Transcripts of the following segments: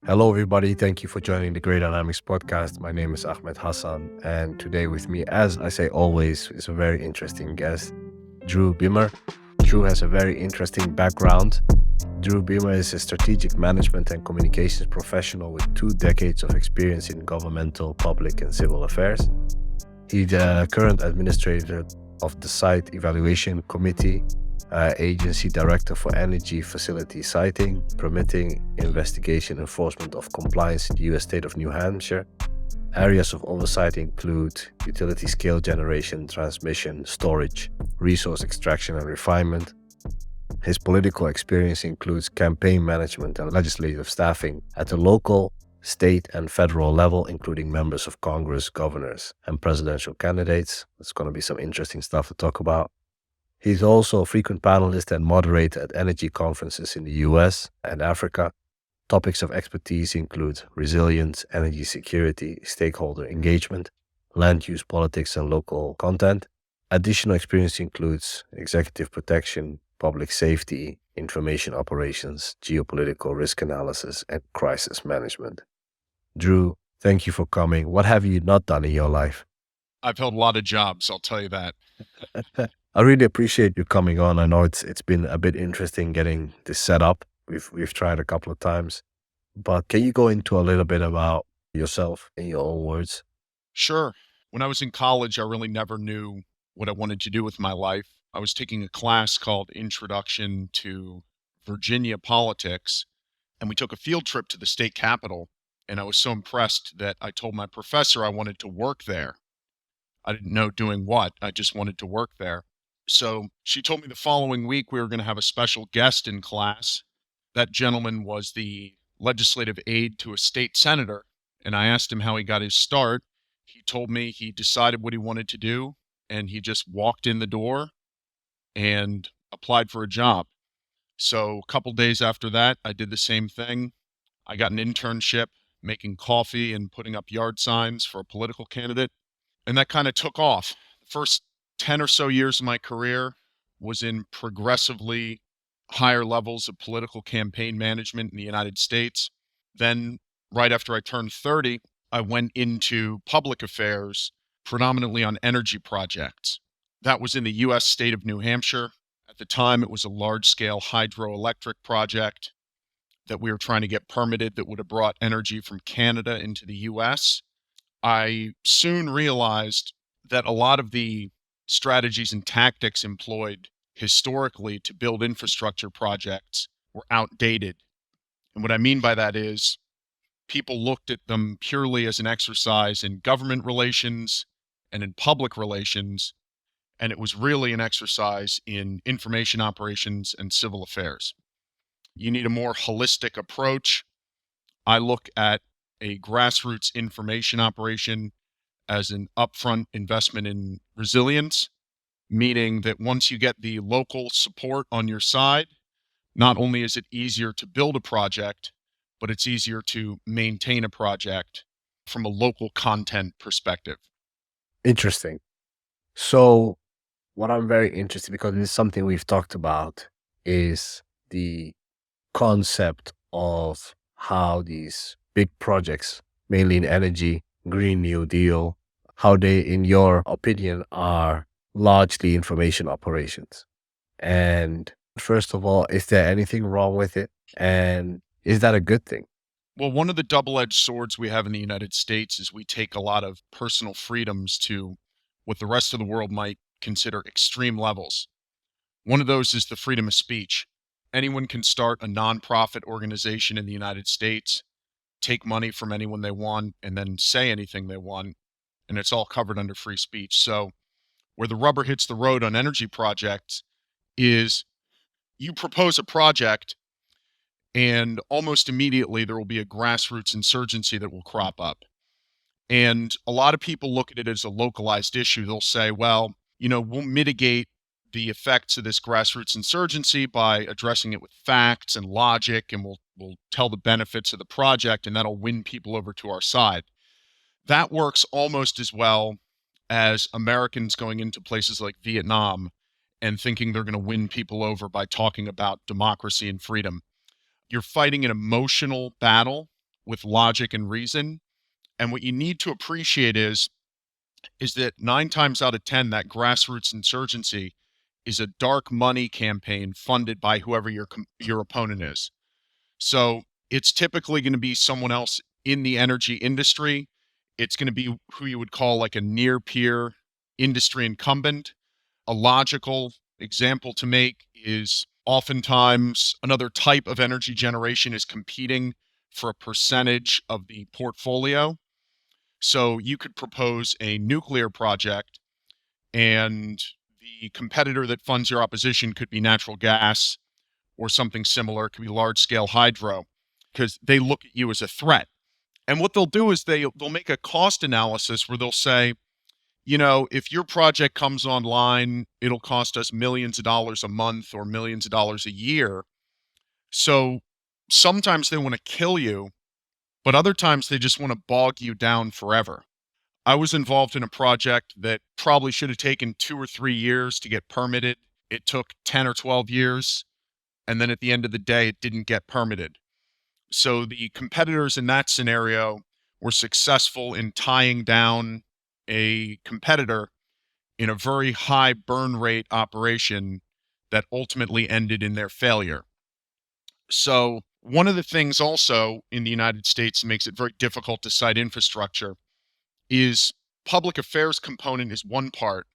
Hello, everybody. Thank you for joining the Great Dynamics podcast. My name is Ahmed Hassan, and today with me, as I say always, is a very interesting guest, Drew Biemer. Drew has a very interesting background. Drew Biemer is a strategic management and communications professional with 2 decades of experience in governmental, public, and civil affairs. He's the current administrator of the Site Evaluation Committee, agency director for energy facility siting, permitting, investigation, enforcement of compliance in the U.S. state of New Hampshire. Areas of oversight include utility scale generation, transmission, storage, resource extraction and refinement. His political experience includes campaign management and legislative staffing at the local, state, and federal level, including members of Congress, governors, and presidential candidates. It's going to be some interesting stuff to talk about. He's also a frequent panelist and moderator at energy conferences in the US and Africa. Topics of expertise include resilience, energy security, stakeholder engagement, land use politics, and local content. Additional experience includes executive protection, public safety, information operations, geopolitical risk analysis, and crisis management. Drew, thank you for coming. What have you not done in your life? I've held a lot of jobs, I'll tell you that. I really appreciate you coming on. I know it's been a bit interesting getting this set up. We've tried a couple of times, but can you go into a little bit about yourself in your own words? Sure. When I was in college, I really never knew what I wanted to do with my life. I was taking a class called Introduction to Virginia Politics, and we took a field trip to the state capitol, and I was so impressed that I told my professor I wanted to work there. I didn't know doing what, I just wanted to work there. So she told me the following week we were going to have a special guest in class. That gentleman was the legislative aide to a state senator, and I asked him how he got his start. He told me he decided what he wanted to do, and he just walked in the door and applied for a job. So a couple days after that, I did the same thing. I got an internship making coffee and putting up yard signs for a political candidate, and that kind of took off. The first 10 or so years of my career was in progressively higher levels of political campaign management in the United States. Then, right after I turned 30, I went into public affairs, predominantly on energy projects. That was in the U.S. state of New Hampshire. At the time, it was a large-scale hydroelectric project that we were trying to get permitted that would have brought energy from Canada into the U.S. I soon realized that a lot of the strategies and tactics employed historically to build infrastructure projects were outdated. And what I mean by that is people looked at them purely as an exercise in government relations and in public relations, and it was really an exercise in information operations and civil affairs. You need a more holistic approach. I look at a grassroots information operation as an upfront investment in resilience, meaning that once you get the local support on your side, not only is it easier to build a project, but it's easier to maintain a project from a local content perspective. Interesting. So, what I'm very interested, because this is something we've talked about, is the concept of how these big projects, mainly in energy, Green New Deal, how they, in your opinion, are largely information operations. And first of all, is there anything wrong with it? And is that a good thing? Well, one of the double-edged swords we have in the United States is we take a lot of personal freedoms to what the rest of the world might consider extreme levels. One of those is the freedom of speech. Anyone can start a nonprofit organization in the United States, take money from anyone they want, and then say anything they want, and it's all covered under free speech. So where the rubber hits the road on energy projects is you propose a project, and almost immediately there will be a grassroots insurgency that will crop up. And a lot of people look at it as a localized issue. They'll say, well, we'll mitigate the effects of this grassroots insurgency by addressing it with facts and logic, and we'll tell the benefits of the project, and that'll win people over to our side. That works almost as well as Americans going into places like Vietnam and thinking they're going to win people over by talking about democracy and freedom. You're fighting an emotional battle with logic and reason. And what you need to appreciate is that 9 times out of 10, that grassroots insurgency is a dark money campaign funded by whoever your opponent is. So it's typically going to be someone else in the energy industry. It's going to be who you would call like a near peer industry incumbent. A logical example to make is oftentimes another type of energy generation is competing for a percentage of the portfolio. So you could propose a nuclear project, and the competitor that funds your opposition could be natural gas or something similar. It could be large scale hydro, because they look at you as a threat. And what they'll do is they'll make a cost analysis where they'll say, if your project comes online, it'll cost us millions of dollars a month or millions of dollars a year. So sometimes they want to kill you, but other times they just want to bog you down forever. I was involved in a project that probably should have taken 2 or 3 years to get permitted. It took 10 or 12 years. And then at the end of the day, it didn't get permitted. So the competitors in that scenario were successful in tying down a competitor in a very high burn rate operation that ultimately ended in their failure. So one of the things also in the United States that makes it very difficult to cite infrastructure is public affairs component is one part,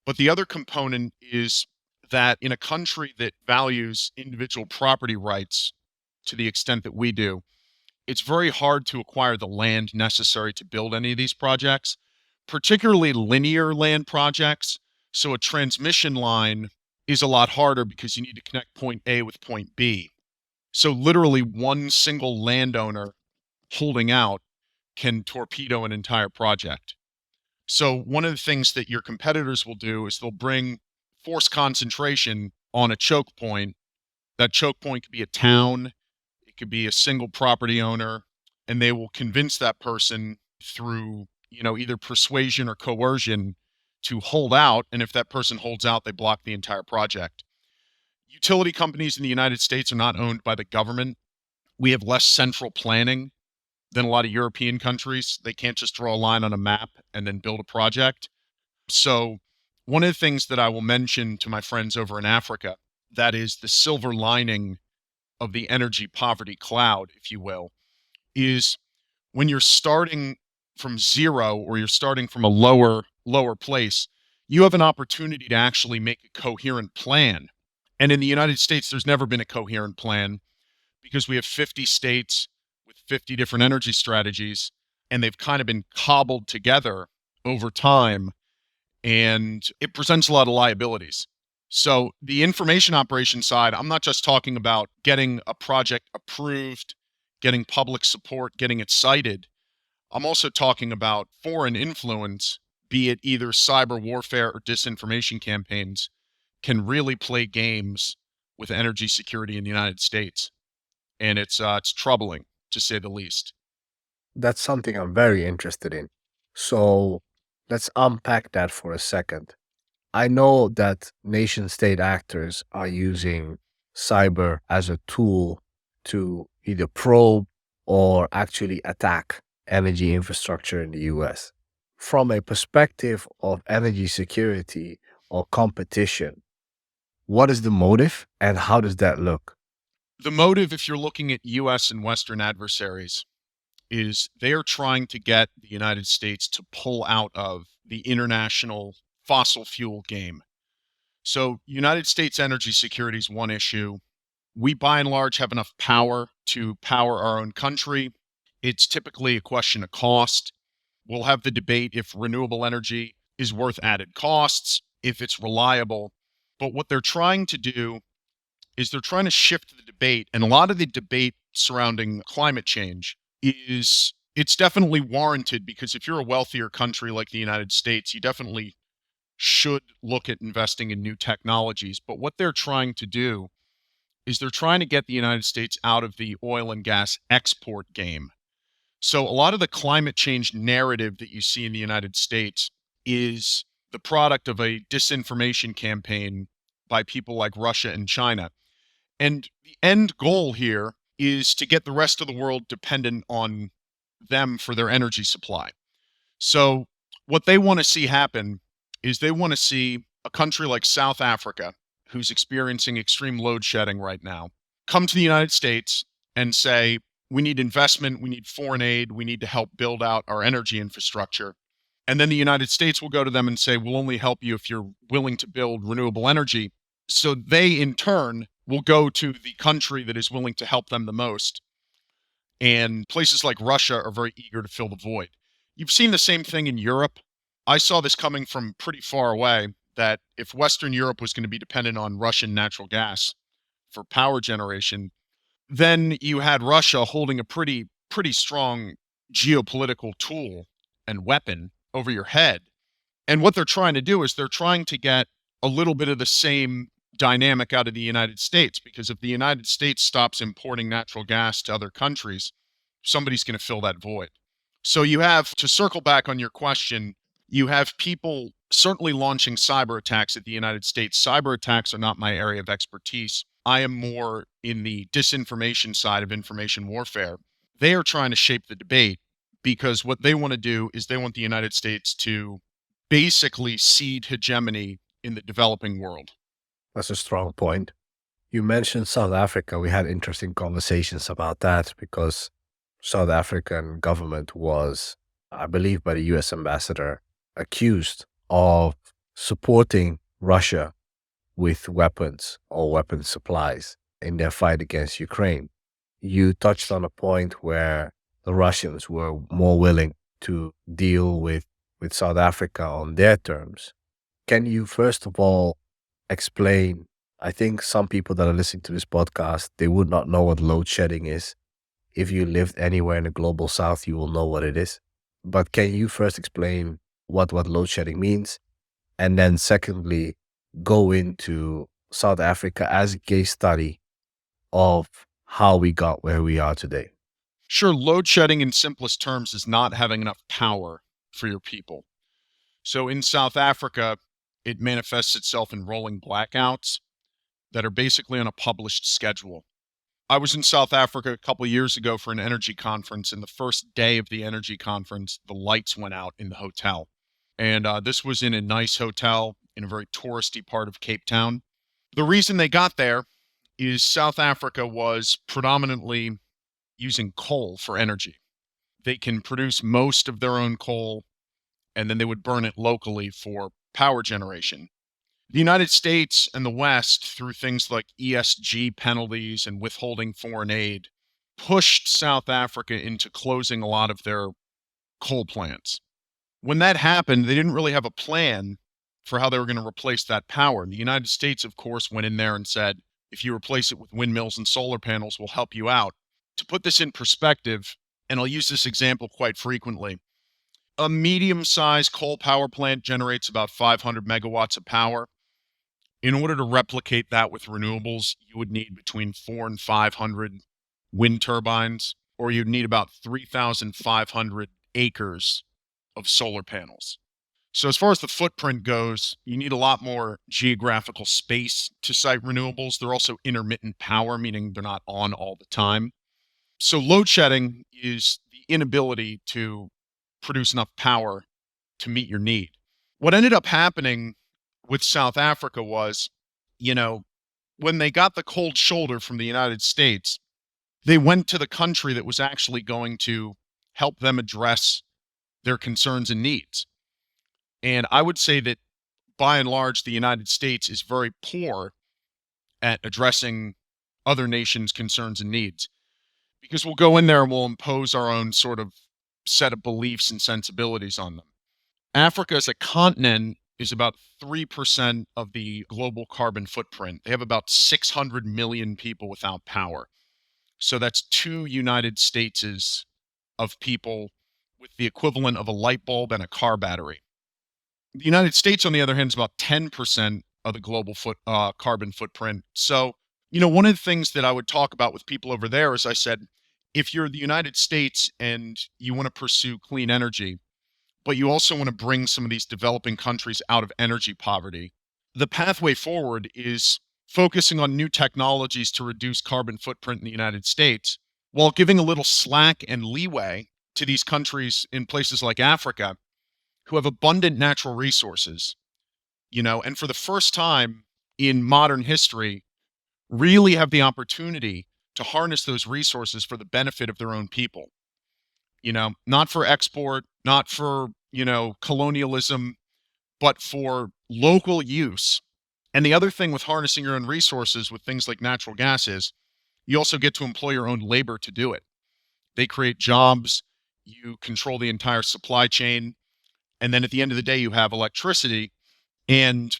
but the other component is that in a country that values individual property rights to the extent that we do, it's very hard to acquire the land necessary to build any of these projects, particularly linear land projects. So a transmission line is a lot harder because you need to connect point A with point B. So literally one single landowner holding out can torpedo an entire project. So one of the things that your competitors will do is they'll bring force concentration on a choke point. That choke point could be a town, it could be a single property owner, and they will convince that person through, either persuasion or coercion to hold out. And if that person holds out, they block the entire project. Utility companies in the United States are not owned by the government. We have less central planning than a lot of European countries. They can't just draw a line on a map and then build a project. So one of the things that I will mention to my friends over in Africa, that is the silver lining of the energy poverty cloud, if you will, is when you're starting from zero or you're starting from a lower place, you have an opportunity to actually make a coherent plan. And in the United States, there's never been a coherent plan because we have 50 states with 50 different energy strategies, and they've kind of been cobbled together over time, and it presents a lot of liabilities. So the information operations side, I'm not just talking about getting a project approved, getting public support, getting it cited. I'm also talking about foreign influence, be it either cyber warfare or disinformation campaigns, can really play games with energy security in the United States. And it's troubling, to say the least. That's something I'm very interested in. So let's unpack that for a second. I know that nation state actors are using cyber as a tool to either probe or actually attack energy infrastructure in the US. From a perspective of energy security or competition, what is the motive and how does that look? The motive, if you're looking at US and Western adversaries, is they are trying to get the United States to pull out of the international fossil fuel game. So, United States energy security is one issue. We, by and large, have enough power to power our own country. It's typically a question of cost. We'll have the debate if renewable energy is worth added costs, if it's reliable. But what they're trying to do is they're trying to shift the debate. And a lot of the debate surrounding climate change it's definitely warranted, because if you're a wealthier country like the United States, you definitely should look at investing in new technologies. But what they're trying to do is they're trying to get the United States out of the oil and gas export game. So a lot of the climate change narrative that you see in the United States is the product of a disinformation campaign by people like Russia and China. And the end goal here is to get the rest of the world dependent on them for their energy supply. So what they want to see happen is they want to see a country like South Africa, who's experiencing extreme load shedding right now, come to the United States and say, we need investment, we need foreign aid, we need to help build out our energy infrastructure. And then the United States will go to them and say, we'll only help you if you're willing to build renewable energy. So they, in turn, will go to the country that is willing to help them the most. And places like Russia are very eager to fill the void. You've seen the same thing in Europe. I saw this coming from pretty far away, that if Western Europe was going to be dependent on Russian natural gas for power generation, then you had Russia holding a pretty strong geopolitical tool and weapon over your head. And what they're trying to do is they're trying to get a little bit of the same dynamic out of the United States, because if the United States stops importing natural gas to other countries, somebody's going to fill that void. So you have, to circle back on your question, you have people certainly launching cyber attacks at the United States. Cyber attacks are not my area of expertise. I am more in the disinformation side of information warfare. They are trying to shape the debate, because what they want to do is they want the United States to basically cede hegemony in the developing world. That's a strong point. You mentioned South Africa. We had interesting conversations about that because South African government was, I believe, by the US ambassador, accused of supporting Russia with weapons or weapons supplies in their fight against Ukraine. You touched on a point where the Russians were more willing to deal with South Africa on their terms. Can you first of all explain? I think some people that are listening to this podcast, they would not know what load shedding is. If you lived anywhere in the global south, you will know what it is. But can you first explain what load shedding means? And then secondly, go into South Africa as a case study of how we got where we are today. Sure, load shedding in simplest terms is not having enough power for your people. So in South Africa, it manifests itself in rolling blackouts that are basically on a published schedule. I was in South Africa a couple of years ago for an energy conference, and the first day of the energy conference, the lights went out in the hotel. And this was in a nice hotel in a very touristy part of Cape Town. The reason they got there is South Africa was predominantly using coal for energy. They can produce most of their own coal, and then they would burn it locally for power generation. The United States and the West, through things like ESG penalties and withholding foreign aid, pushed South Africa into closing a lot of their coal plants. When that happened, they didn't really have a plan for how they were going to replace that power. The United States, of course, went in there and said, if you replace it with windmills and solar panels, we'll help you out. To put this in perspective, and I'll use this example quite frequently, a medium-sized coal power plant generates about 500 megawatts of power. In order to replicate that with renewables, you would need between 400 and 500 wind turbines, or you'd need about 3,500 acres of solar panels. So as far as the footprint goes, you need a lot more geographical space to site renewables. They're also intermittent power, meaning they're not on all the time. So load shedding is the inability to produce enough power to meet your need. What ended up happening with South Africa was, when they got the cold shoulder from the United States, they went to the country that was actually going to help them address their concerns and needs. And I would say that by and large, the United States is very poor at addressing other nations' concerns and needs, because we'll go in there and we'll impose our own sort of set of beliefs and sensibilities on them. Africa as a continent is about 3% of the global carbon footprint. They have about 600 million people without power. So that's 2 United States of people with the equivalent of a light bulb and a car battery. The United States, on the other hand, is about 10% of the global carbon footprint. So, one of the things that I would talk about with people over there is, I said, if you're the United States and you want to pursue clean energy, but you also want to bring some of these developing countries out of energy poverty, the pathway forward is focusing on new technologies to reduce carbon footprint in the United States, while giving a little slack and leeway to these countries in places like Africa who have abundant natural resources, and for the first time in modern history, really have the opportunity to harness those resources for the benefit of their own people, not for export, not for, colonialism, but for local use. And the other thing with harnessing your own resources with things like natural gas is you also get to employ your own labor to do it. They create jobs, you control the entire supply chain, and then at the end of the day, you have electricity. And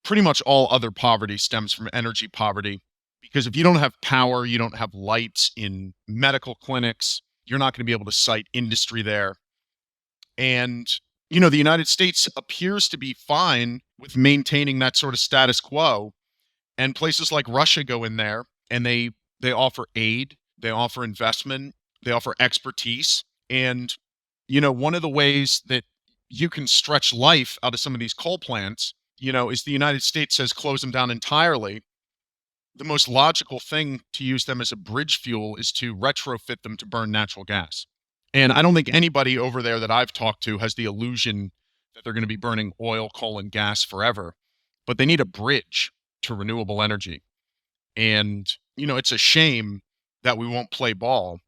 pretty much all other poverty stems from energy poverty. Because if you don't have power, you don't have lights in medical clinics, you're not going to be able to cite industry there. And, the United States appears to be fine with maintaining that sort of status quo. And places like Russia go in there and they offer aid, they offer investment, they offer expertise. And, one of the ways that you can stretch life out of some of these coal plants, is the United States says close them down entirely. The most logical thing to use them as a bridge fuel is to retrofit them to burn natural gas. And I don't think anybody over there that I've talked to has the illusion that they're going to be burning oil, coal, and gas forever, but they need a bridge to renewable energy. And, it's a shame that we won't play ball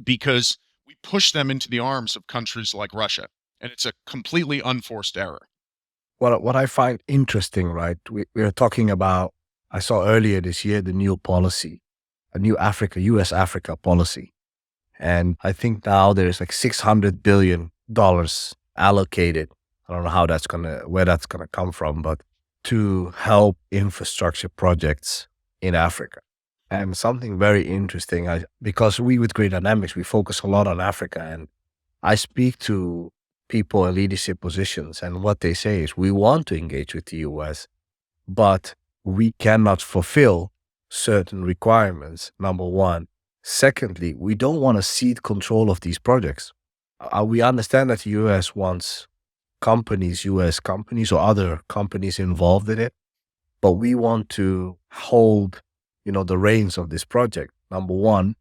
because we push them into the arms of countries like Russia. And it's a completely unforced error. What I find interesting, right? We are talking about, I saw earlier this year, the new policy, a new US Africa policy. And I think now there's like $600 billion allocated. I don't know where that's gonna come from, but to help infrastructure projects in Africa. And something very interesting, because we with Great Dynamics, we focus a lot on Africa, and I speak to people in leadership positions, and what they say is we want to engage with the US, but we cannot fulfill certain requirements, number one. Secondly, we don't want to cede control of these projects. We understand that the US wants US companies or other companies involved in it, but we want to hold, the reins of this project, number one.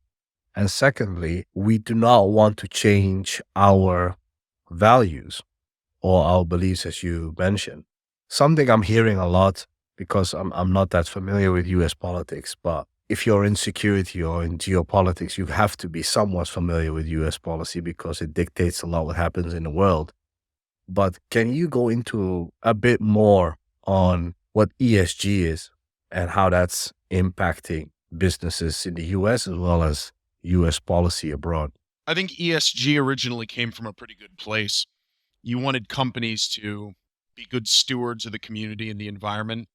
And secondly, we do not want to change our values or our beliefs, as you mentioned. Something I'm hearing a lot, because I'm not that familiar with US politics, but if you're in security or in geopolitics, you have to be somewhat familiar with US policy because it dictates a lot what happens in the world. But can you go into a bit more on what ESG is and how that's impacting businesses in the US as well as US policy abroad? I think ESG originally came from a pretty good place. You wanted companies to be good stewards of the community and the environment.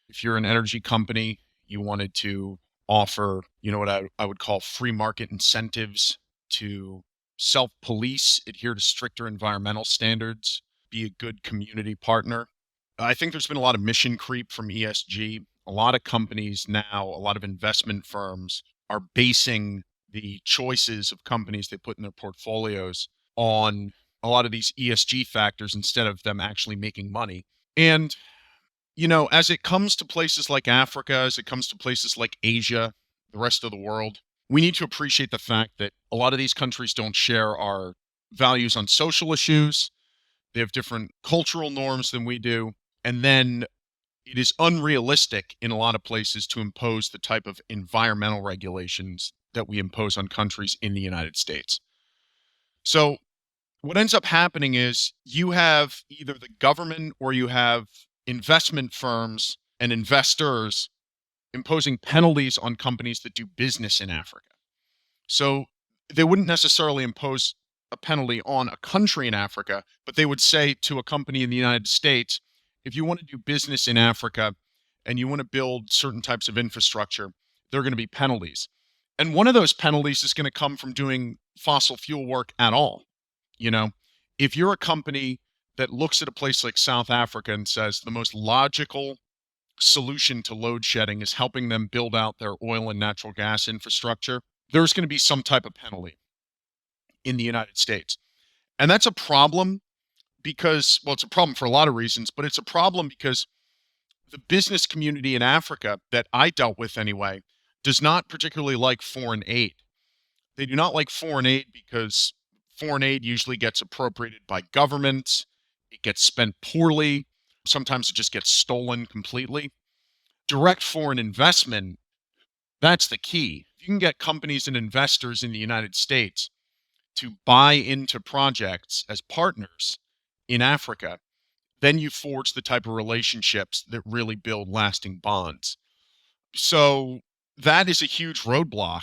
If you're an energy company, you wanted to offer, what I would call free market incentives to self-police, adhere to stricter environmental standards, be a good community partner. I think there's been a lot of mission creep from ESG. A lot of companies now, a lot of investment firms are basing the choices of companies they put in their portfolios on a lot of these ESG factors instead of them actually making money. And, as it comes to places like Africa, as it comes to places like Asia, the rest of the world, we need to appreciate the fact that a lot of these countries don't share our values on social issues. They have different cultural norms than we do. And then it is unrealistic in a lot of places to impose the type of environmental regulations that we impose on countries in the United States. So what ends up happening is you have either the government or you have investment firms and investors imposing penalties on companies that do business in Africa. So they wouldn't necessarily impose a penalty on a country in Africa, but they would say to a company in the United States, if you want to do business in Africa and you want to build certain types of infrastructure, there are going to be penalties. And one of those penalties is going to come from doing fossil fuel work at all. If you're a company that looks at a place like South Africa and says the most logical solution to load shedding is helping them build out their oil and natural gas infrastructure, there's going to be some type of penalty in the United States. And that's a problem because, well, it's a problem for a lot of reasons, but it's a problem because the business community in Africa that I dealt with anyway does not particularly like foreign aid. They do not like foreign aid because foreign aid usually gets appropriated by governments. It gets spent poorly. Sometimes it just gets stolen completely. Direct foreign investment, that's the key. If you can get companies and investors in the United States to buy into projects as partners in Africa, then you forge the type of relationships that really build lasting bonds. So that is a huge roadblock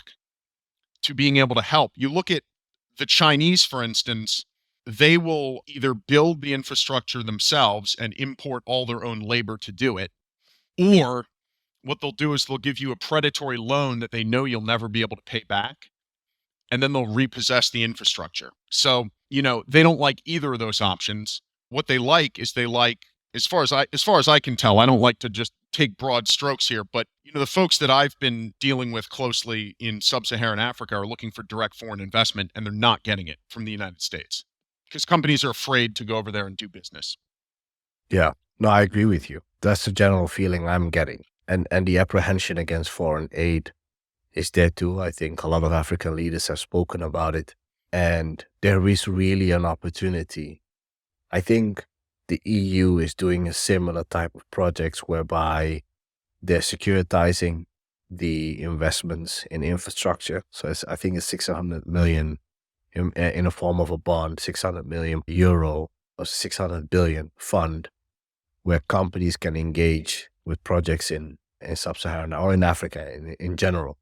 to being able to help. You look at the Chinese, for instance, they will either build the infrastructure themselves and import all their own labor to do it, or what they'll do is they'll give you a predatory loan that they know you'll never be able to pay back, and then they'll repossess the infrastructure. So, they don't like either of those options. What they like is as far as I can tell, I don't like to just take broad strokes here, but the folks that I've been dealing with closely in sub-Saharan Africa are looking for direct foreign investment, and they're not getting it from the United States because companies are afraid to go over there and do business. Yeah, no, I agree with you. That's the general feeling I'm getting. And the apprehension against foreign aid is there too. I think a lot of African leaders have spoken about it, and there is really an opportunity. I think the EU is doing a similar type of projects whereby they're securitizing the investments in infrastructure. So I think it's 600 million in a form of a bond, 600 million euro or 600 billion fund where companies can engage with projects in sub-Saharan or in Africa in general.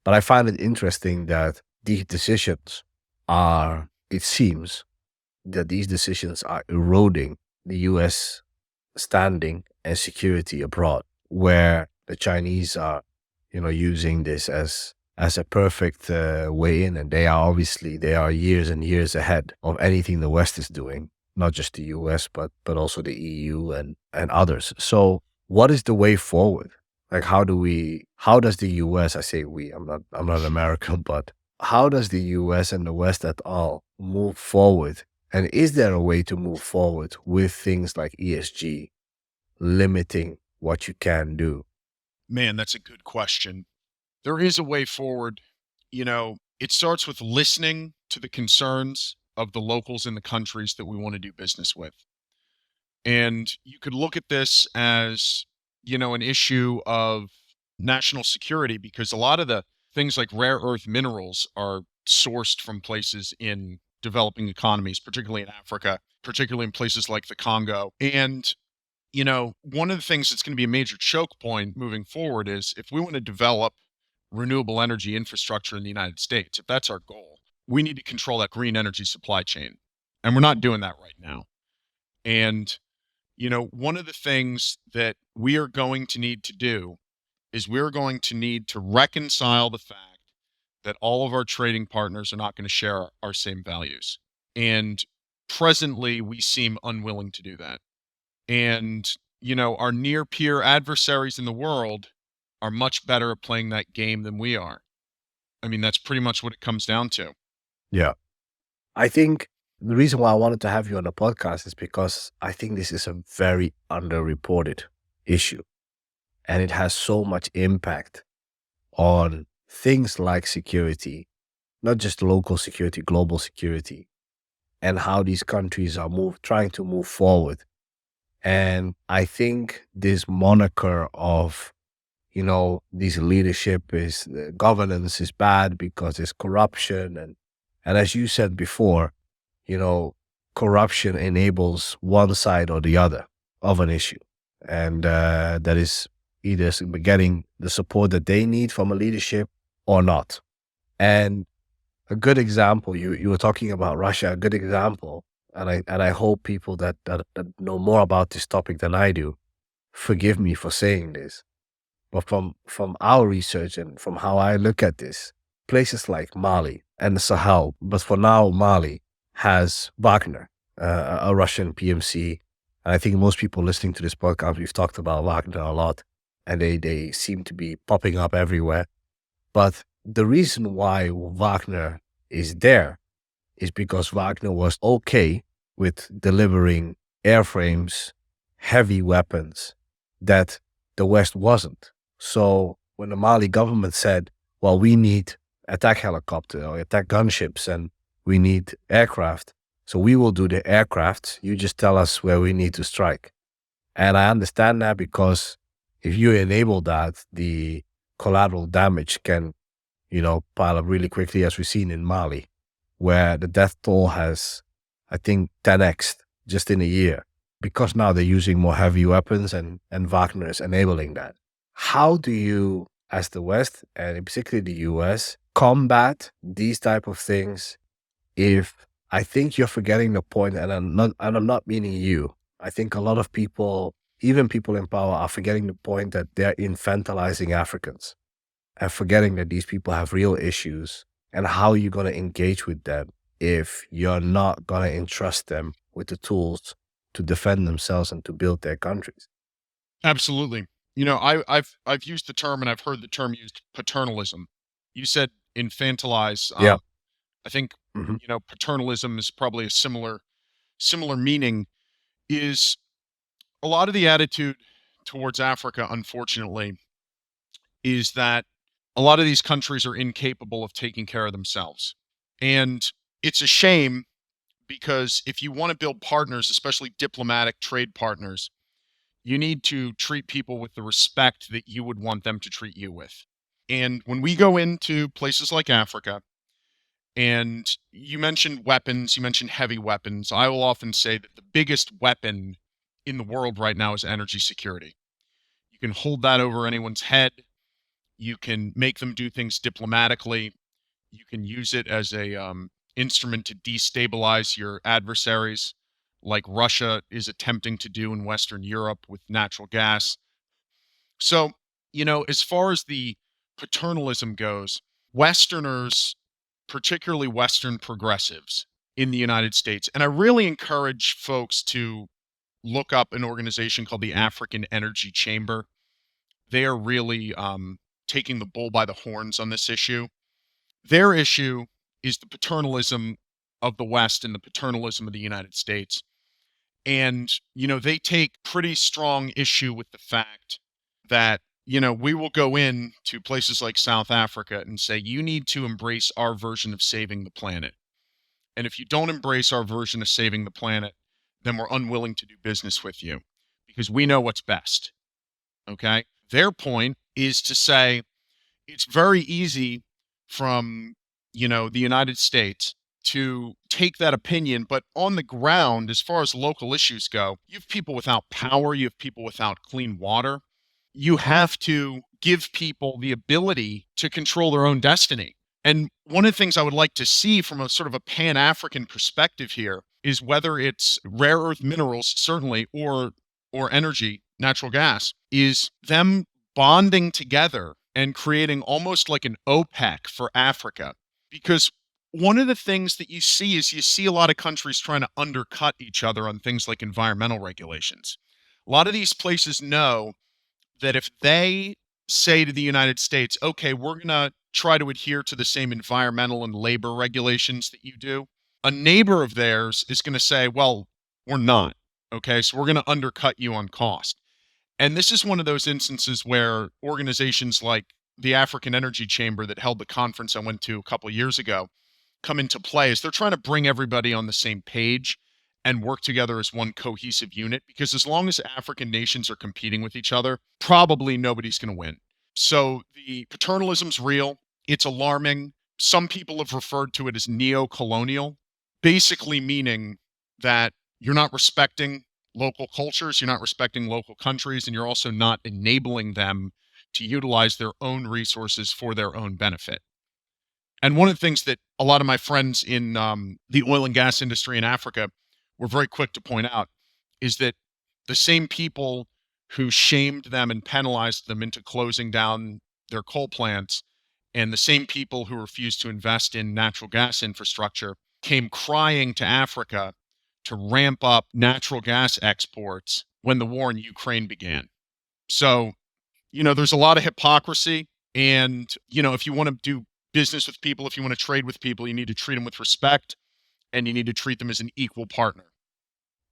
But I find it interesting that these decisions it seems that these decisions are eroding the U.S. standing and security abroad, where the Chinese are, using this as a perfect way in, and they are years and years ahead of anything the West is doing, not just the U.S. but also the EU and others. So, what is the way forward? Like, how does the U.S. I say we, I'm not American, but how does the U.S. and the West at all move forward? And is there a way to move forward with things like ESG, limiting what you can do? Man, that's a good question. There is a way forward. It starts with listening to the concerns of the locals in the countries that we want to do business with. And you could look at this as, an issue of national security, because a lot of the things like rare earth minerals are sourced from places in developing economies, particularly in Africa, particularly in places like the Congo. And, one of the things that's going to be a major choke point moving forward is if we want to develop renewable energy infrastructure in the United States, if that's our goal, we need to control that green energy supply chain. And we're not doing that right now. And, one of the things that we are going to need to do is we're going to need to reconcile the fact that all of our trading partners are not going to share our same values. And presently, we seem unwilling to do that. And, our near peer adversaries in the world are much better at playing that game than we are. I mean, that's pretty much what it comes down to. Yeah. I think the reason why I wanted to have you on the podcast is because I think this is a very underreported issue. And it has so much impact on things like security, not just local security, global security, and how these countries are trying to move forward. And I think this moniker of, this leadership is governance is bad because there's corruption. And as you said before, corruption enables one side or the other of an issue. And that is either getting the support that they need from a leadership or not. And a good example, you were talking about Russia, a good example, and I hope people that know more about this topic than I do, forgive me for saying this, but from our research and from how I look at this, places like Mali and the Sahel, but for now Mali has Wagner, a Russian PMC. And I think most people listening to this podcast, we've talked about Wagner a lot, and they seem to be popping up everywhere. But the reason why Wagner is there is because Wagner was okay with delivering airframes, heavy weapons that the West wasn't. So when the Mali government said, well, we need attack helicopter or attack gunships and we need aircraft, so we will do the aircraft, you just tell us where we need to strike. And I understand that because if you enable that, the collateral damage can, pile up really quickly, as we've seen in Mali, where the death toll has, I think, 10x just in a year, because now they're using more heavy weapons and Wagner is enabling that. How do you, as the West, and in particular the US, combat these type of things if I think you're forgetting the point, and I'm not meaning you. I think a lot of people, even people in power, are forgetting the point that they're infantilizing Africans and forgetting that these people have real issues, and how you're going to engage with them if you're not going to entrust them with the tools to defend themselves and to build their countries. Absolutely. I've used the term, and I've heard the term used, paternalism. You said infantilize. Yeah. I think Hmm. paternalism is probably a similar meaning. Is a lot of the attitude towards Africa, unfortunately, is that a lot of these countries are incapable of taking care of themselves. And it's a shame, because if you want to build partners, especially diplomatic trade partners, you need to treat people with the respect that you would want them to treat you with. And when we go into places like Africa, and you mentioned weapons, you mentioned heavy weapons, I will often say that the biggest weapon in the world right now is energy security. You can hold that over anyone's head. You can make them do things diplomatically. You can use it as a instrument to destabilize your adversaries, like Russia is attempting to do in Western Europe with natural gas. So, as far as the paternalism goes, Westerners, particularly Western progressives in the United States, and I really encourage folks to look up an organization called the African Energy Chamber. They are really taking the bull by the horns on this issue. Their issue is the paternalism of the West and the paternalism of the United States. And, they take pretty strong issue with the fact that, we will go in to places like South Africa and say, you need to embrace our version of saving the planet. And if you don't embrace our version of saving the planet, then we're unwilling to do business with you because we know what's best. Okay. Their point is to say, it's very easy from, the United States to take that opinion, but on the ground, as far as local issues go, you have people without power, you have people without clean water. You have to give people the ability to control their own destiny. And one of the things I would like to see from a sort of a pan-African perspective here is whether it's rare earth minerals, certainly, or energy, natural gas, is them bonding together and creating almost like an OPEC for Africa. Because one of the things that you see is you see a lot of countries trying to undercut each other on things like environmental regulations. A lot of these places know that if they say to the United States, okay, we're going to try to adhere to the same environmental and labor regulations that you do, a neighbor of theirs is going to say, well, we're not. Okay, so we're going to undercut you on cost. And this is one of those instances where organizations like the African Energy Chamber that held the conference I went to a couple of years ago come into play, is they're trying to bring everybody on the same page and work together as one cohesive unit, because as long as African nations are competing with each other, probably nobody's going to win. So the paternalism's real. It's alarming. Some people have referred to it as neo-colonial, basically meaning that you're not respecting local cultures, you're not respecting local countries, and you're also not enabling them to utilize their own resources for their own benefit. And one of the things that a lot of my friends in the oil and gas industry in Africa were very quick to point out is that the same people who shamed them and penalized them into closing down their coal plants, and the same people who refused to invest in natural gas infrastructure, came crying to Africa to ramp up natural gas exports when the war in Ukraine began. So, there's a lot of hypocrisy. And, if you want to do business with people, if you want to trade with people, you need to treat them with respect and you need to treat them as an equal partner.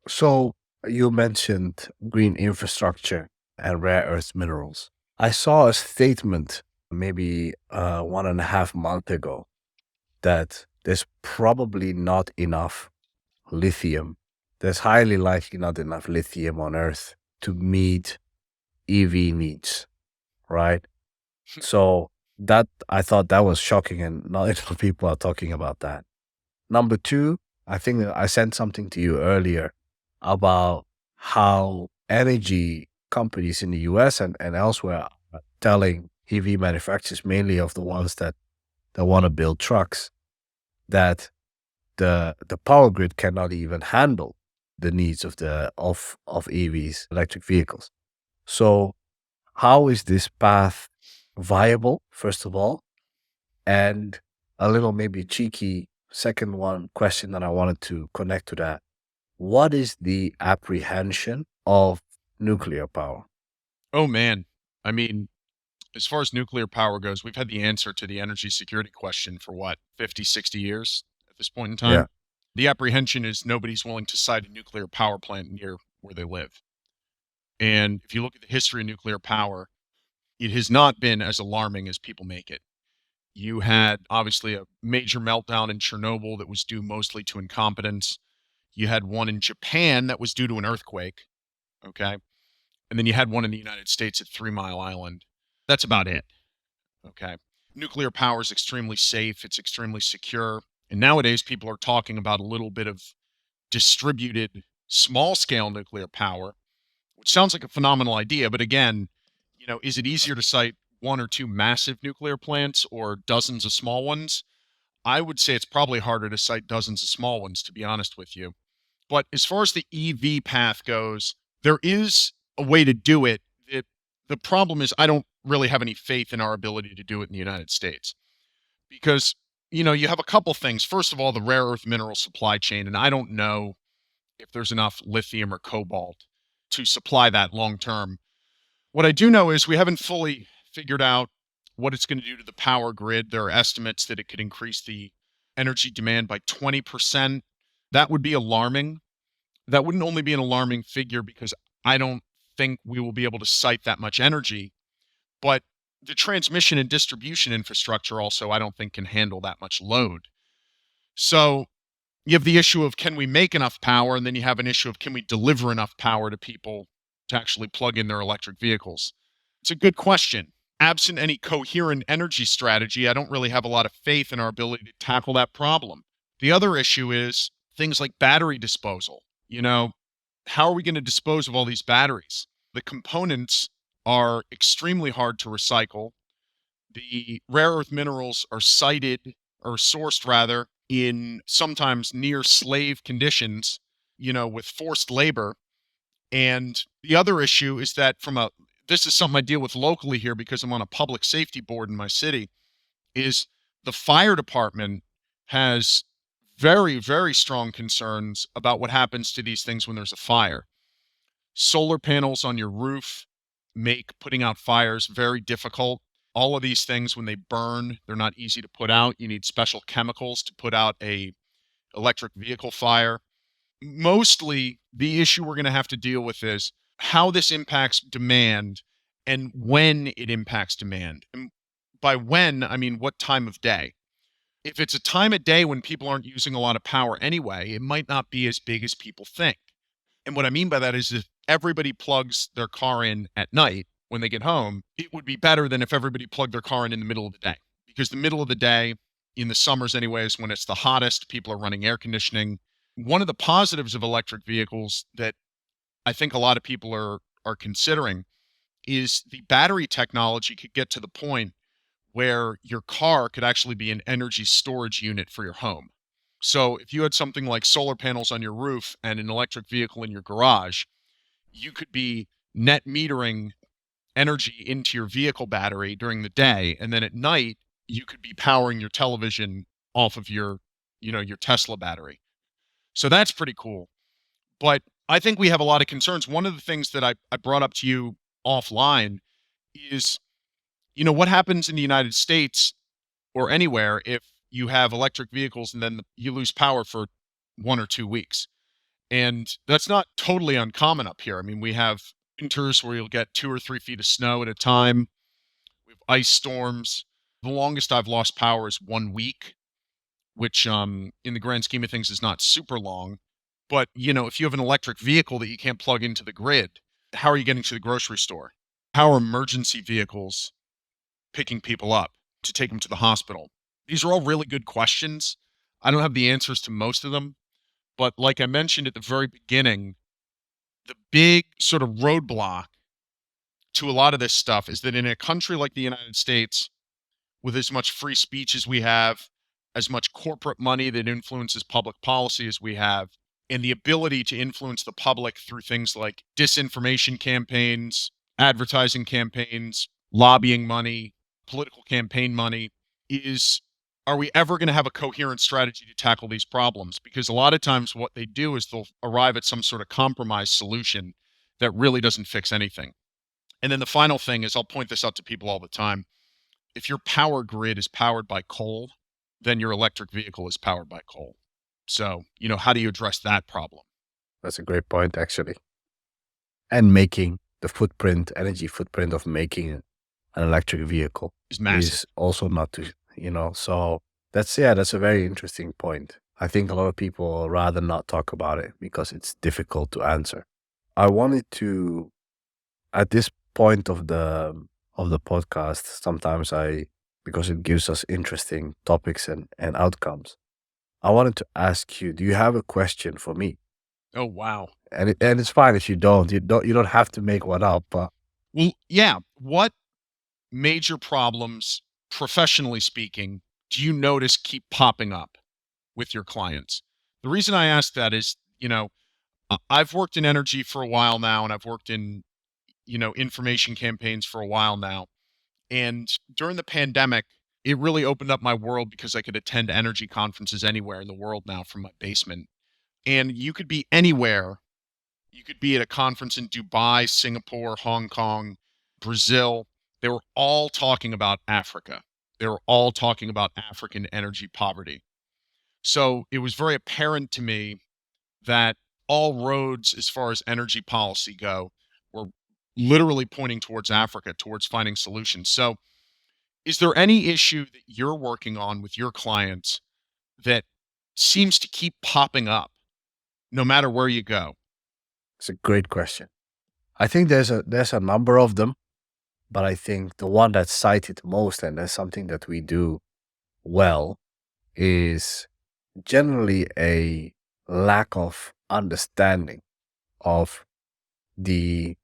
So you mentioned green infrastructure, and rare earth minerals. I saw a statement maybe 1.5 months ago that there's probably not enough lithium. There's highly likely not enough lithium on Earth to meet EV needs, right? So that I thought that was shocking, and not enough people are talking about that. Number two, I think that I sent something to you earlier about how energy companies in the US and elsewhere are telling EV manufacturers, mainly of the ones that want to build trucks, that the power grid cannot even handle the needs of EVs, electric vehicles. So how is this path viable, first of all? And a little maybe cheeky second one question that I wanted to connect to that. What is the apprehension of nuclear power? Oh man. I mean, as far as nuclear power goes, we've had the answer to the energy security question for what, 50, 60 years at this point in Yeah. time? The apprehension is nobody's willing to site a nuclear power plant near where they live. And if you look at the history of nuclear power, it has not been as alarming as people make it. You had obviously a major meltdown in Chernobyl that was due mostly to incompetence. You had one in Japan that was due to an earthquake. Okay. And then you had one in the United States at 3 Mile Island. That's about it. Okay. Nuclear power is extremely safe, it's extremely secure. And nowadays, people are talking about a little bit of distributed small scale nuclear power, which sounds like a phenomenal idea. But again, is it easier to cite one or two massive nuclear plants or dozens of small ones? I would say it's probably harder to cite dozens of small ones, to be honest with you. But as far as the EV path goes, there is a way to do it. The problem is, I don't really have any faith in our ability to do it in the United States because, you have a couple things. First of all, the rare earth mineral supply chain, and I don't know if there's enough lithium or cobalt to supply that long term. What I do know is we haven't fully figured out what it's going to do to the power grid. There are estimates that it could increase the energy demand by 20%. That would be alarming. That wouldn't only be an alarming figure because I don't think we will be able to site that much energy, but the transmission and distribution infrastructure also, I don't think, can handle that much load. So you have the issue of, can we make enough power? And then you have an issue of, can we deliver enough power to people to actually plug in their electric vehicles? It's a good question. Absent any coherent energy strategy, I don't really have a lot of faith in our ability to tackle that problem. The other issue is things like battery disposal. How are we going to dispose of all these batteries? The components are extremely hard to recycle. The rare earth minerals are cited or sourced rather in sometimes near slave conditions, with forced labor. And the other issue is that this is something I deal with locally here because I'm on a public safety board in my city, is the fire department has very, very strong concerns about what happens to these things when there's a fire. Solar panels on your roof make putting out fires very difficult. All of these things, when they burn, they're not easy to put out. You need special chemicals to put out a electric vehicle fire. Mostly, the issue we're going to have to deal with is how this impacts demand and when it impacts demand. And by when, I mean what time of day. If it's a time of day when people aren't using a lot of power anyway, it might not be as big as people think. And what I mean by that is, if everybody plugs their car in at night when they get home, it would be better than if everybody plugged their car in the middle of the day. Because the middle of the day, in the summers anyways, when it's the hottest, people are running air conditioning. One of the positives of electric vehicles that I think a lot of people are considering is the battery technology could get to the point where your car could actually be an energy storage unit for your home. So if you had something like solar panels on your roof and an electric vehicle in your garage, you could be net metering energy into your vehicle battery during the day. And then at night, you could be powering your television off of your Tesla battery. So that's pretty cool. But I think we have a lot of concerns. One of the things that I brought up to you offline is, what happens in the United States or anywhere if you have electric vehicles and then you lose power for 1 or 2 weeks. And that's not totally uncommon up here. I mean, we have winters where you'll get 2 or 3 feet of snow at a time. We have ice storms. The longest I've lost power is 1 week, which in the grand scheme of things is not super long. But if you have an electric vehicle that you can't plug into the grid, how are you getting to the grocery store? How are emergency vehicles picking people up to take them to the hospital? These are all really good questions. I don't have the answers to most of them, but like I mentioned at the very beginning, the big sort of roadblock to a lot of this stuff is that in a country like the United States, with as much free speech as we have, as much corporate money that influences public policy as we have, and the ability to influence the public through things like disinformation campaigns, advertising campaigns, lobbying money, political campaign money, is are we ever going to have a coherent strategy to tackle these problems? Because a lot of times what they do is they'll arrive at some sort of compromise solution that really doesn't fix anything. And then the final thing is, I'll point this out to people all the time. If your power grid is powered by coal, then your electric vehicle is powered by coal. So, how do you address that problem? That's a great point, actually. And making the energy footprint of making an electric vehicle Is massive. is also not to, so that's a very interesting point. I think a lot of people rather not talk about it because it's difficult to answer. I wanted to, at this point of the podcast, sometimes because it gives us interesting topics and outcomes, I wanted to ask you, do you have a question for me? Oh, wow. And it's fine if you don't. You don't have to make one up. But Well, yeah. What major problems, professionally speaking, do you notice keep popping up with your clients? The reason I ask that is, I've worked in energy for a while now, and I've worked in, information campaigns for a while now. And during the pandemic, it really opened up my world because I could attend energy conferences anywhere in the world now from my basement. And you could be anywhere. You could be at a conference in Dubai, Singapore, Hong Kong, Brazil. They were all talking about Africa. They were all talking about African energy poverty. So it was very apparent to me that all roads, as far as energy policy go, were literally pointing towards Africa, towards finding solutions. So is there any issue that you're working on with your clients that seems to keep popping up no matter where you go? it's a great question. I think there's a number of them, but I think the one that's cited most, and that's something that we do well, is generally a lack of understanding of the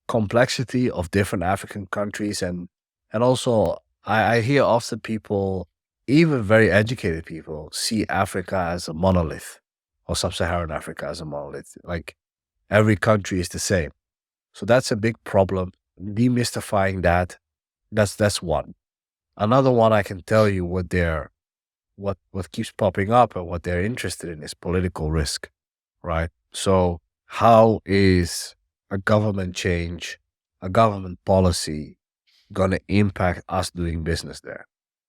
complexity of different African countries, and also I hear often people, even very educated people, see Africa as a monolith, or sub-Saharan Africa as a monolith. Like every country is the same. So that's a big problem. Demystifying that's one. Another one, I can tell you what keeps popping up and what they're interested in is political risk, right? So how is a government change, a government policy going to impact us doing business there?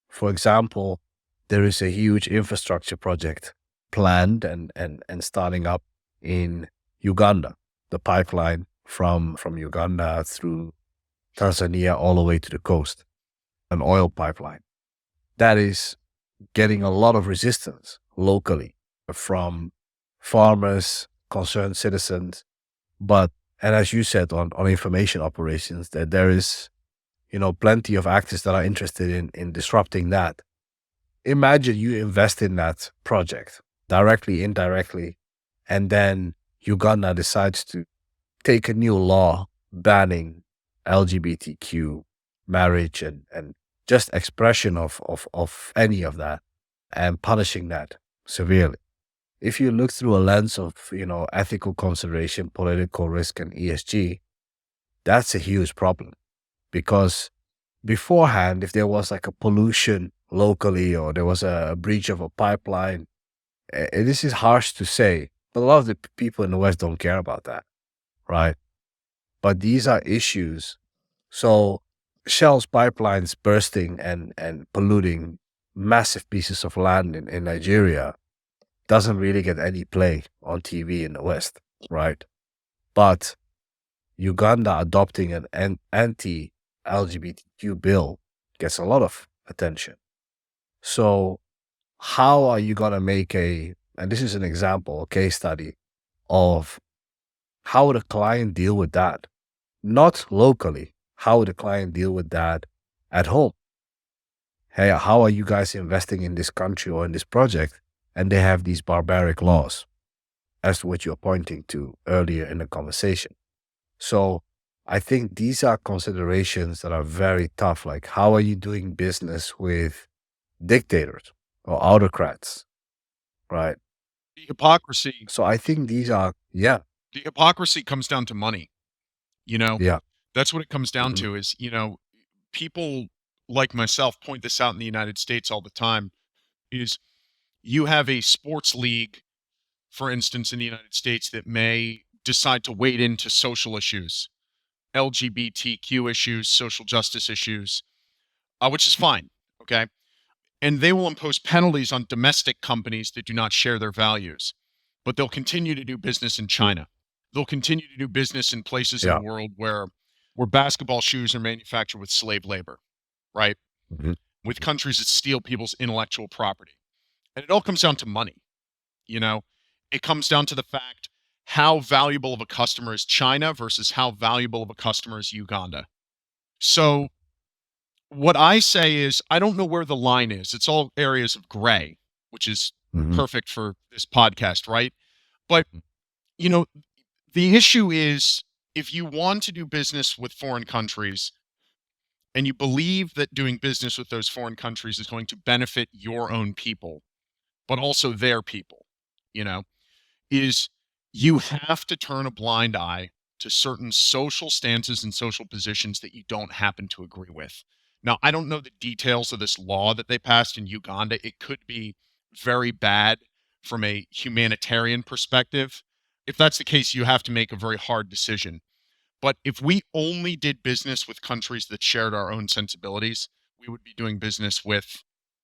For example, there is a huge infrastructure project planned and starting up in Uganda, the pipeline from Uganda through Tanzania all the way to the coast, an oil pipeline. That is getting a lot of resistance locally from farmers, concerned citizens. But, and as you said on information operations, that there is, plenty of actors that are interested in disrupting that. Imagine you invest in that project, directly, indirectly, and then Uganda decides to take a new law banning LGBTQ marriage and just expression of any of that, and punishing that severely. If you look through a lens of, ethical consideration, political risk, and ESG, that's a huge problem. Because beforehand, if there was like a pollution locally or there was a breach of a pipeline, this is harsh to say, but a lot of the people in the West don't care about that, right? But these are issues. So Shell's pipelines bursting and polluting massive pieces of land in Nigeria doesn't really get any play on TV in the West, right? But Uganda adopting an anti-LGBTQ bill gets a lot of attention. So how are you going to make and this is an example, a case study of how would a client deal with that? Not locally. How would a client deal with that at home? Hey, how are you guys investing in this country or in this project? And they have these barbaric laws, as to what you're pointing to earlier in the conversation. So I think these are considerations that are very tough. Like, how are you doing business with dictators or autocrats, right? The hypocrisy, So I think these are, the hypocrisy comes down to money. You know, yeah, that's what it comes down mhm, to is, people like myself point this out in the United States all the time is you have a sports league, for instance, in the United States that may decide to wade into social issues, LGBTQ issues, social justice issues, which is fine. Okay. And they will impose penalties on domestic companies that do not share their values, but they'll continue to do business in China. They'll continue to do business in places in the yeah, world where basketball shoes are manufactured with slave labor, right? mhm, With countries that steal people's intellectual property. And it all comes down to money, you know? It comes down to the fact how valuable of a customer is China versus how valuable of a customer is Uganda. So what I say is I don't know where the line is. It's all areas of gray, which is mhm, perfect for this podcast, right? But, you know, the issue is if you want to do business with foreign countries and you believe that doing business with those foreign countries is going to benefit your own people, but also their people, you know, is you have to turn a blind eye to certain social stances and social positions that you don't happen to agree with. Now, I don't know the details of this law that they passed in Uganda. It could be very bad from a humanitarian perspective. If that's the case, you have to make a very hard decision. But if we only did business with countries that shared our own sensibilities, we would be doing business with,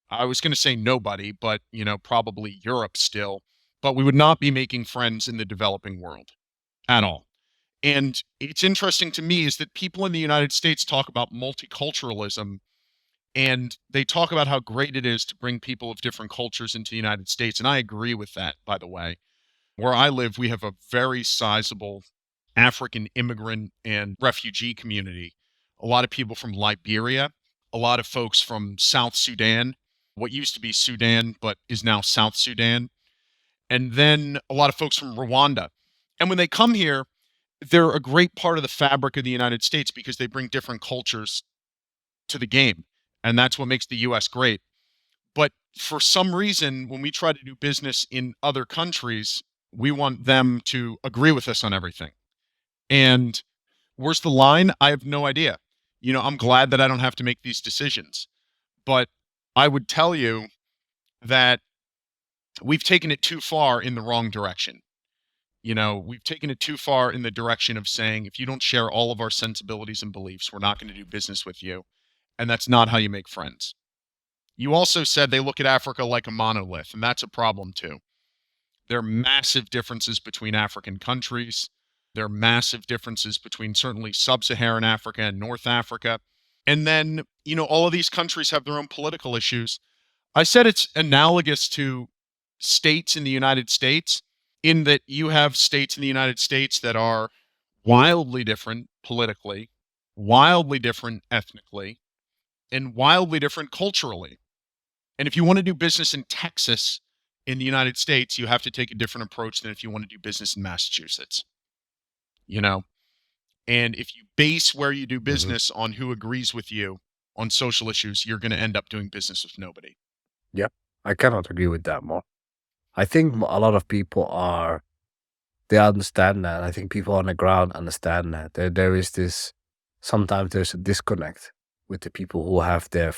I was going to say nobody, but, probably Europe still, but we would not be making friends in the developing world at all. And it's interesting to me is that people in the United States talk about multiculturalism and they talk about how great it is to bring people of different cultures into the United States. And I agree with that, by the way. Where I live, we have a very sizable African immigrant and refugee community. A lot of people from Liberia, a lot of folks from South Sudan, what used to be Sudan, but is now South Sudan, and then a lot of folks from Rwanda. And when they come here, they're a great part of the fabric of the United States because they bring different cultures to the game. And that's what makes the US great. But for some reason, when we try to do business in other countries, we want them to agree with us on everything. And where's the line? I have no idea. I'm glad that I don't have to make these decisions. But I would tell you that we've taken it too far in the wrong direction. We've taken it too far in the direction of saying, if you don't share all of our sensibilities and beliefs, we're not going to do business with you. And that's not how you make friends. You also said they look at Africa like a monolith, and that's a problem too. There are massive differences between African countries. There are massive differences between certainly sub-Saharan Africa and North Africa. And then, all of these countries have their own political issues. I said it's analogous to states in the United States in that you have states in the United States that are wildly different politically, wildly different ethnically, and wildly different culturally. And if you want to do business in Texas in the United States, you have to take a different approach than if you want to do business in Massachusetts, you know? And if you base where you do mhm. business on who agrees with you on social issues, you're going to end up doing business with nobody. Yeah, I cannot agree with that more. I think a lot of people they understand that. I think people on the ground understand that. There is this, sometimes there's a disconnect with the people who have their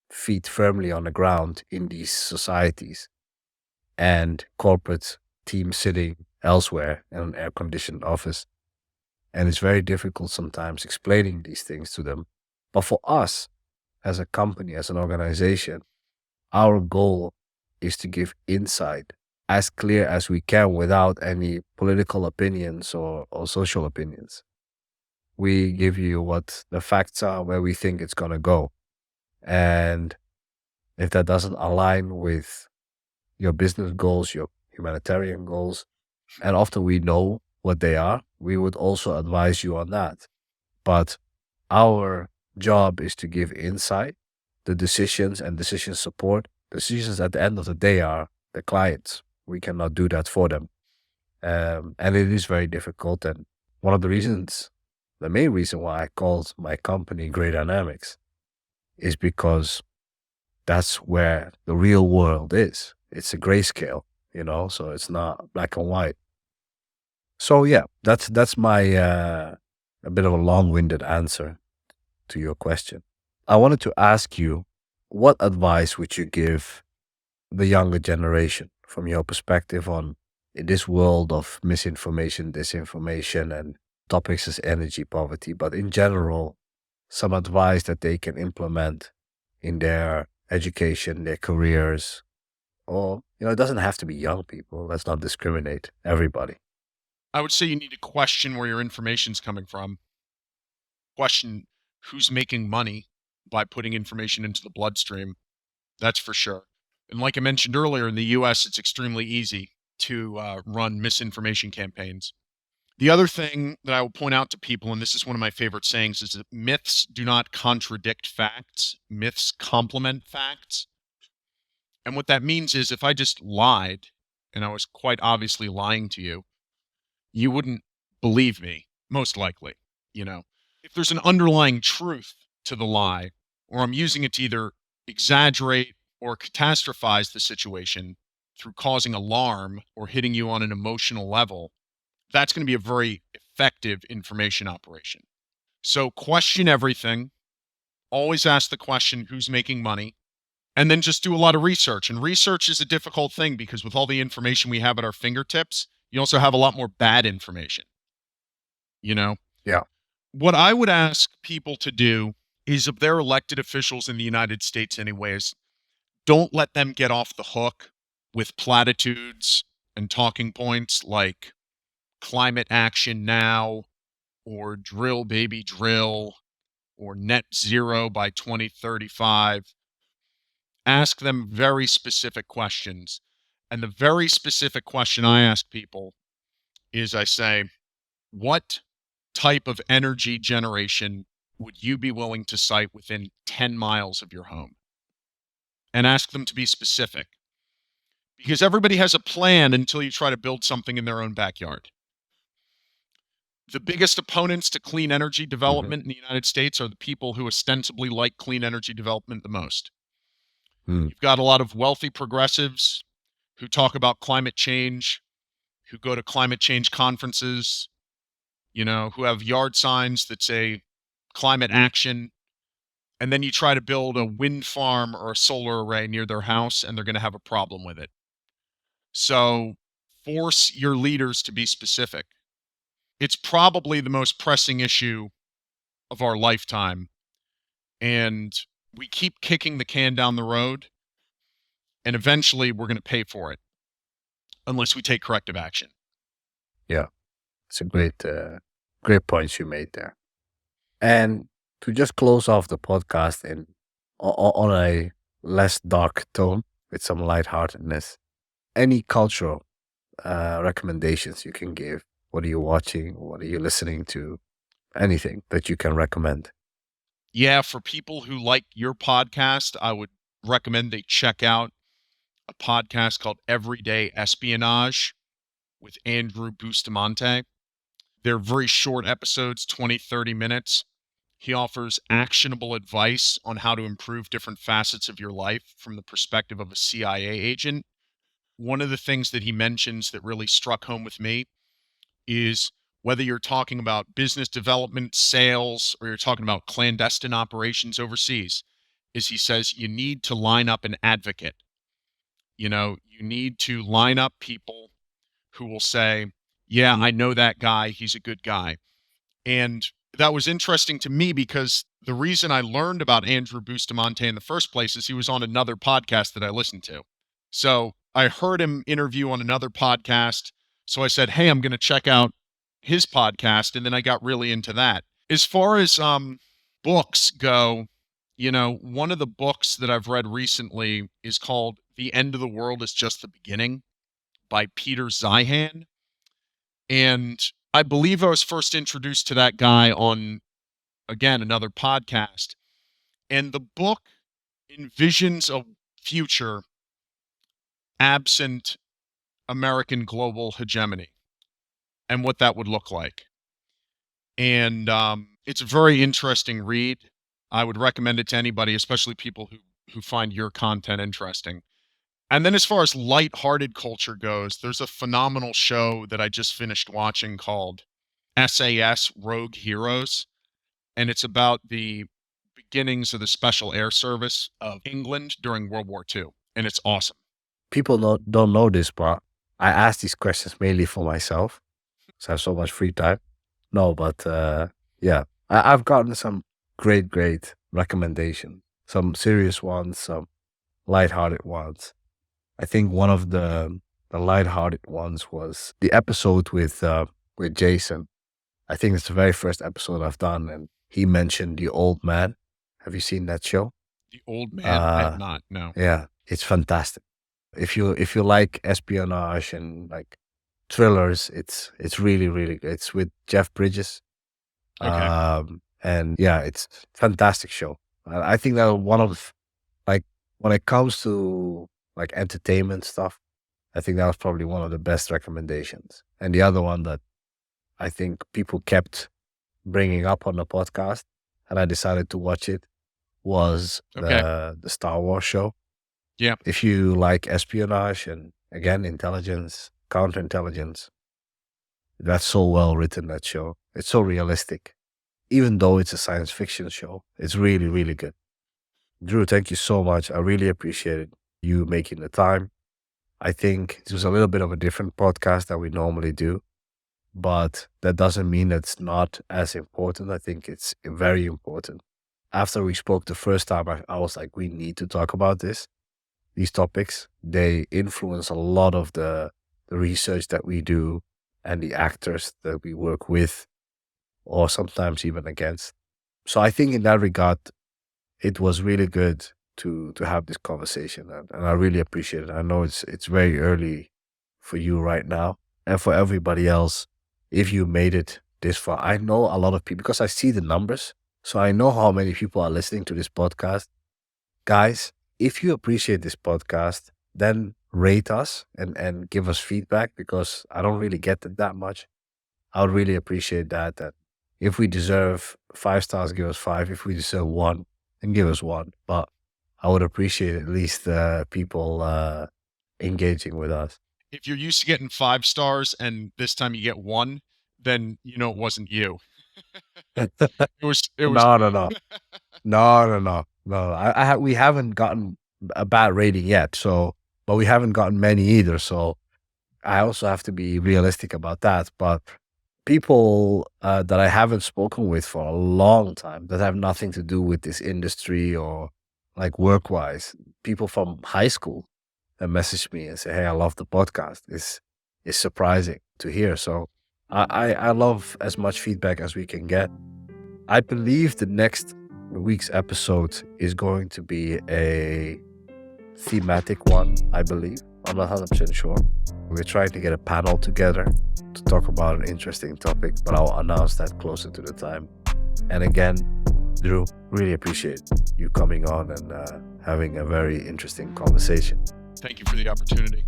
feet firmly on the ground in these societies and corporate teams sitting elsewhere in an air conditioned office. And it's very difficult sometimes explaining these things to them. But for us as a company, as an organization, our goal is to give insight as clear as we can without any political opinions or social opinions. We give you what the facts are, where we think it's going to go. And if that doesn't align with your business goals, your humanitarian goals, and often we know what they are, we would also advise you on that. But our job is to give insight, the decisions and decision support. Decisions at the end of the day are the clients. We cannot do that for them. And it is very difficult. And one of the reasons, the main reason why I called my company Great Dynamics is because that's where the real world is. It's a grayscale, so it's not black and white. So yeah, that's my a bit of a long-winded answer to your question. I wanted to ask you, what advice would you give the younger generation from your perspective on in this world of misinformation, disinformation, and topics as energy poverty, but in general, some advice that they can implement in their education, their careers, or, it doesn't have to be young people. Let's not discriminate. Everybody. I would say you need to question where your information's coming from. Question who's making money by putting information into the bloodstream. That's for sure. And like I mentioned earlier, in the US, it's extremely easy to run misinformation campaigns. The other thing that I will point out to people, and this is one of my favorite sayings, is that myths do not contradict facts. Myths complement facts. And what that means is if I just lied, and I was quite obviously lying to you, you wouldn't believe me, most likely. If there's an underlying truth to the lie, or I'm using it to either exaggerate or catastrophize the situation through causing alarm or hitting you on an emotional level, that's going to be a very effective information operation. So question everything, always ask the question, who's making money? And then just do a lot of research. And research is a difficult thing because with all the information we have at our fingertips, you also have a lot more bad information. Yeah. What I would ask people to do is, if they're elected officials in the United States anyways, don't let them get off the hook with platitudes and talking points like climate action now, or drill baby drill, or net zero by 2035. Ask them very specific questions. And the very specific question I ask people is, I say, what type of energy generation would you be willing to site within 10 miles of your home? And ask them to be specific. Because everybody has a plan until you try to build something in their own backyard. The biggest opponents to clean energy development in the United States are the people who ostensibly like clean energy development the most. You've got a lot of wealthy progressives who talk about climate change, who go to climate change conferences, who have yard signs that say climate action. And then you try to build a wind farm or a solar array near their house, and they're going to have a problem with it. So force your leaders to be specific. It's probably the most pressing issue of our lifetime. And we keep kicking the can down the road, and eventually we're going to pay for it unless we take corrective action. Yeah. It's a great points you made there. And to just close off the podcast on a less dark tone with some lightheartedness, any cultural recommendations you can give? What are you watching? What are you listening to? Anything that you can recommend? Yeah, for people who like your podcast, I would recommend they check out a podcast called Everyday Espionage with Andrew Bustamante. They're very short episodes, 20, 30 minutes. He offers actionable advice on how to improve different facets of your life from the perspective of a CIA agent. One of the things that he mentions that really struck home with me is whether you're talking about business development, sales, or you're talking about clandestine operations overseas, is he says you need to line up an advocate. You need to line up people who will say, yeah, I know that guy. He's a good guy. And that was interesting to me because the reason I learned about Andrew Bustamante in the first place is he was on another podcast that I listened to. So I heard him interview on another podcast. So I said, hey, I'm going to check out his podcast. And then I got really into that. As far as books go, one of the books that I've read recently is called The End of the World is Just the Beginning by Peter Zeihan. And I believe I was first introduced to that guy on, again, another podcast. And the book envisions a future absent American global hegemony and what that would look like. And it's a very interesting read. I would recommend it to anybody, especially people who find your content interesting. And then as far as lighthearted culture goes, there's a phenomenal show that I just finished watching called SAS Rogue Heroes. And it's about the beginnings of the Special Air Service of England during World War II. And it's awesome. People don't know this, but I ask these questions mainly for myself because I have so much free time. No, but yeah, I've gotten some great recommendations, some serious ones, some lighthearted ones. I think one of the lighthearted ones was the episode with Jason. I think it's the very first episode I've done, and he mentioned The Old Man. Have you seen that show? The Old Man? I have not, no. Yeah, it's fantastic. If you like espionage and like thrillers, it's really good. It's with Jeff Bridges. Okay. And yeah, it's a fantastic show. I think that one of, like, when it comes to like entertainment stuff, I think that was probably one of the best recommendations. And the other one that I think people kept bringing up on the podcast, and I decided to watch it, was the Star Wars show. Yeah. If you like espionage and, again, intelligence, counterintelligence, that's so well written, that show. It's so realistic. Even though it's a science fiction show, it's really good. Drew, thank you so much. I really appreciated you making the time. I think it was a little bit of a different podcast than we normally do, but that doesn't mean it's not as important. I think it's very important. After we spoke the first time, I was like, we need to talk about these topics. They influence a lot of the research that we do and the actors that we work with, or sometimes even against. So I think in that regard, it was really good to have this conversation, and I really appreciate it. I know it's very early for you right now, and for everybody else, if you made it this far. I know a lot of people, because I see the numbers, so I know how many people are listening to this podcast. Guys, if you appreciate this podcast, then rate us and give us feedback, because I don't really get it that much. I would really appreciate that. That if we deserve 5 stars, give us 5. If we deserve 1, then give us 1. But I would appreciate at least people engaging with us. If you're used to getting 5 stars and this time you get 1, then you know it wasn't you. It was. No. We haven't gotten a bad rating yet, but we haven't gotten many either. So I also have to be realistic about that. But people that I haven't spoken with for a long time, that have nothing to do with this industry or like work-wise, people from high school that message me and say, "Hey, I love the podcast." Is surprising to hear. So I love as much feedback as we can get. I believe the next week's episode is going to be a thematic one, I believe. I'm not 100% sure. We're trying to get a panel together to talk about an interesting topic, but I'll announce that closer to the time. And again, Drew, really appreciate you coming on and having a very interesting conversation. Thank you for the opportunity.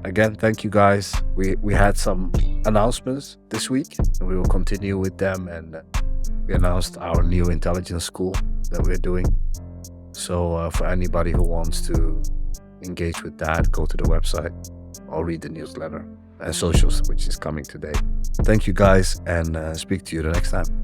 Again, thank you guys. We had some announcements this week, and we will continue with them. And we announced our new intelligence school that we're doing. So for anybody who wants to engage with that, go to the website or read the newsletter and socials, which is coming today. Thank you guys, and speak to you the next time.